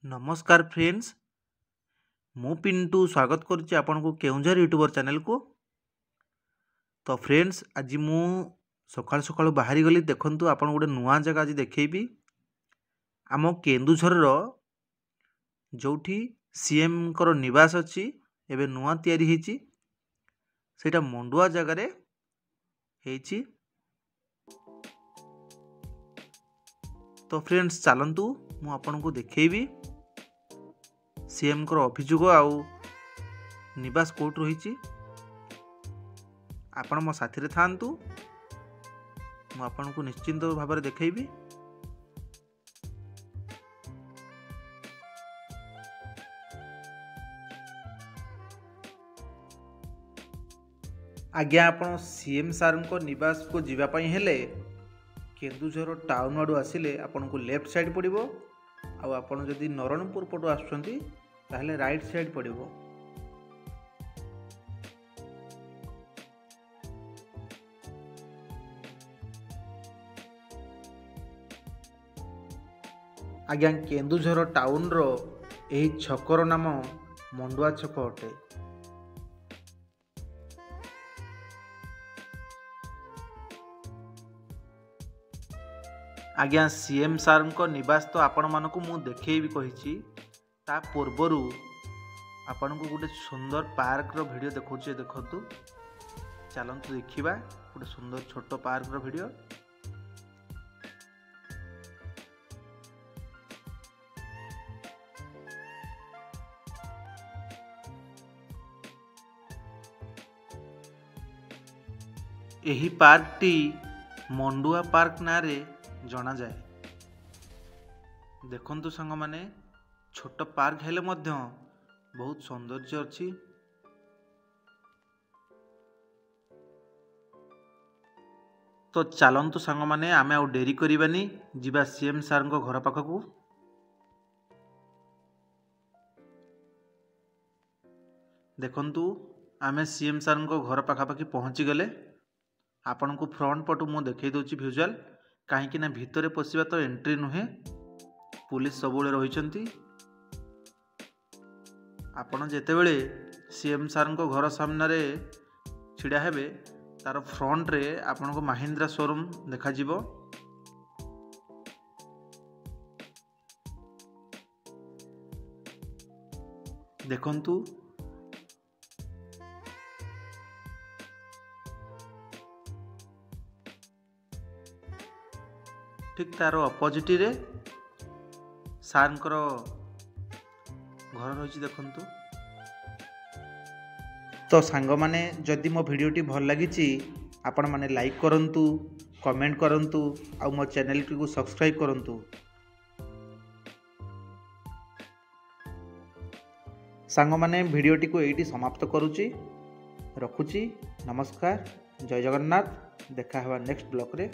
नमस्कार फ्रेंड्स, मु पिंटू स्वागत करुच्ची आपन को केउंझर यूट्यूबर चैनल को। तो फ्रेंड्स, आज मु सकाल सकाल बाहरी गली देखंतु आपन गोटे नुआ जगह आज देखेबी। आम केन्दुझर जोठी सीएम कर निवास अच्छी एवं नुआ तैयारी हेची सेटा मंडुआ जगार हेची। तो फ्रेंड्स चलतु मु आपन को देखेबी सीएम कर अभियोग आउ निवास कोर्ट रही। आपण मो साथी थांतु, मु आपन को निश्चिंत भाव में देखेबी। आज्ञा आपण सीएम सार को निवास को जीवाई हेले केन्दुझर टाउन आड़ू आसिले आपन को लेफ्ट साइड पड़ो। आपन जदि नरणपुर पटू आसुचंती ताहले राइट साइड पड़ो। आज्ञा केन्दुझर टाउन रो एही छकर नाम मंडुआ छक अटे। आज्ञा सीएम सार को निवास तो आपण मानकु मु देखैबी कहिछि। ता पूर्वरु आपण को गोटे सुंदर पार्क रो वीडियो देखौछे, देखंतु चलंतु देखिबा गोटे सुंदर छोट पार्क रो वीडियो। एही पार्क टी मंडुआ पार्क नारे जना जाए। देखंतु संग माने छोट पार्क हेले मध्य बहुत सौंदर्य अच्छी। तो चलंतु संग माने आमे आ डेरी करिबानी जिबा सीएम सार को घर पाखकू। देखंतु आमे सीएम सार को घर पाखापाखि पहुँची गले। आपण को फ्रंट पटू मु देखै दोची विजुअल, कहीं ना भितर पशिबा तो एंट्री नुहे, पुलिस सबुले रहिचंती। आपण जेतेबेले सीएम सार को घर सामने छिड़ा हेबे तार फ्रंट रे आपण को महिंद्रा शोरूम देखा जिवो। देखंतु ठीक तार अपोजिट रे सार घर रही। देखंतु तो सांग माने जदि मो वीडियोटी भल लगी आपण माने लाइक करंतु, कमेंट करंतु, आ मो चैनल को सब्सक्राइब करंतु। सांग माने वीडियोटी को एटी समाप्त करूची, रखुची। नमस्कार, जय जगन्नाथ। देखा हवा नेक्स्ट ब्लॉग रे।